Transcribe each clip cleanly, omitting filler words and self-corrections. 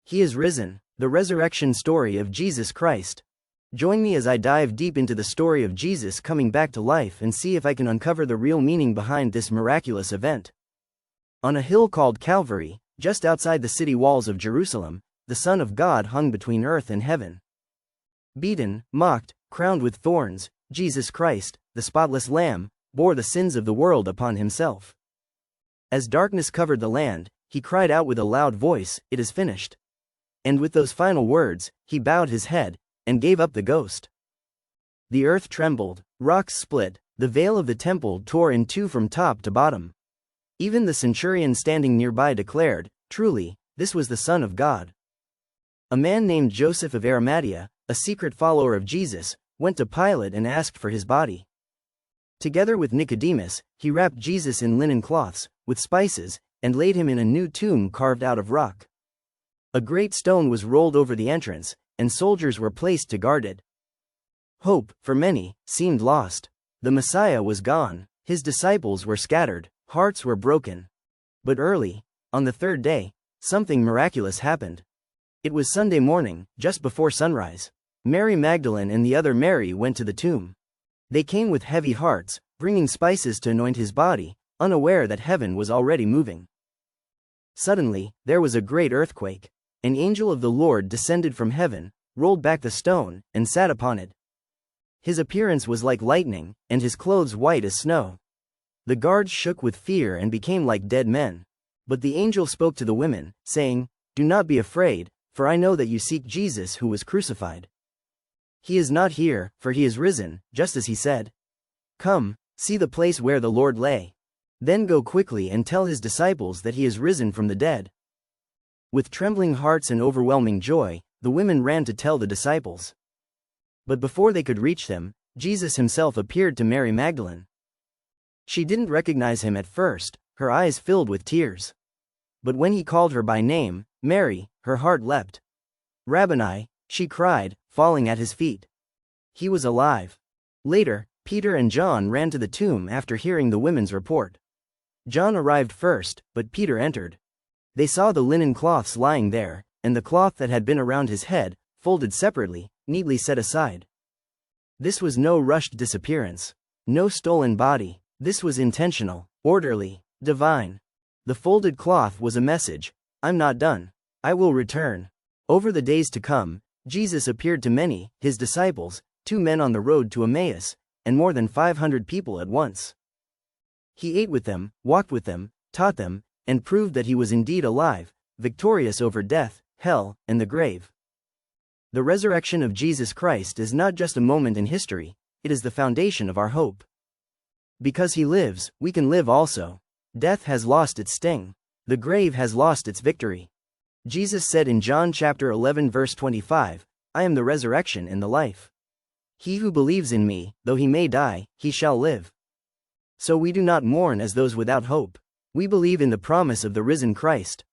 He is risen, the resurrection story of Jesus Christ. Join me as I dive deep into the story of Jesus coming back to life and see if I can uncover the real meaning behind this miraculous event. On a hill called Calvary, just outside the city walls of Jerusalem, the Son of God hung between earth and heaven. Beaten, mocked, crowned with thorns, Jesus Christ, the spotless Lamb, bore the sins of the world upon himself. As darkness covered the land, he cried out with a loud voice, "It is finished." And with those final words, he bowed his head and gave up the ghost. The earth trembled, rocks split, the veil of the temple tore in two from top to bottom. Even the centurion standing nearby declared, "Truly, this was the Son of God." A man named Joseph of Arimathea, a secret follower of Jesus, went to Pilate and asked for his body. Together with Nicodemus, he wrapped Jesus in linen cloths, with spices, and laid him in a new tomb carved out of rock. A great stone was rolled over the entrance, and soldiers were placed to guard it. Hope, for many, seemed lost. The Messiah was gone, his disciples were scattered, hearts were broken. But early, on the third day, something miraculous happened. It was Sunday morning, just before sunrise. Mary Magdalene and the other Mary went to the tomb. They came with heavy hearts, bringing spices to anoint his body, unaware that heaven was already moving. Suddenly, there was a great earthquake. An angel of the Lord descended from heaven, rolled back the stone, and sat upon it. His appearance was like lightning, and his clothes white as snow. The guards shook with fear and became like dead men. But the angel spoke to the women, saying, "Do not be afraid, for I know that you seek Jesus who was crucified. He is not here, for he is risen, just as he said. Come, see the place where the Lord lay. Then go quickly and tell his disciples that he is risen from the dead." With trembling hearts and overwhelming joy, the women ran to tell the disciples. But before they could reach them, Jesus himself appeared to Mary Magdalene. She didn't recognize him at first, her eyes filled with tears. But when he called her by name, Mary, her heart leapt. "Rabboni," she cried, falling at his feet. He was alive. Later, Peter and John ran to the tomb after hearing the women's report. John arrived first, but Peter entered. They saw the linen cloths lying there, and the cloth that had been around his head, folded separately, neatly set aside. This was no rushed disappearance. No stolen body. This was intentional, orderly, divine. The folded cloth was a message: "I'm not done. I will return." Over the days to come, Jesus appeared to many, his disciples, 2 men on the road to Emmaus, and more than 500 people at once. He ate with them, walked with them, taught them, and proved that he was indeed alive, victorious over death, hell, and the grave. The resurrection of Jesus Christ is not just a moment in history, it is the foundation of our hope. Because he lives, we can live also. Death has lost its sting. The grave has lost its victory. Jesus said in John chapter 11 verse 25, "I am the resurrection and the life. He who believes in me, though he may die, he shall live." So we do not mourn as those without hope. We believe in the promise of the risen Christ.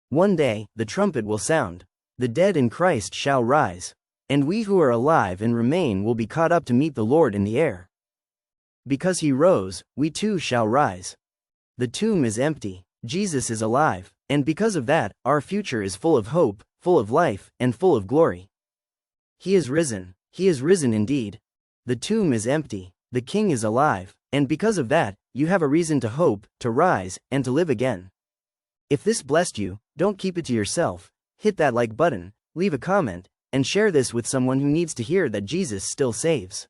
One day, the trumpet will sound. The dead in Christ shall rise. And we who are alive and remain will be caught up to meet the Lord in the air. Because he rose, we too shall rise. The tomb is empty. Jesus is alive. And because of that, our future is full of hope, full of life, and full of glory. He is risen. He is risen indeed. The tomb is empty. The King is alive. And because of that, you have a reason to hope, to rise, and to live again. If this blessed you, don't keep it to yourself. Hit that like button, leave a comment, and share this with someone who needs to hear that Jesus still saves.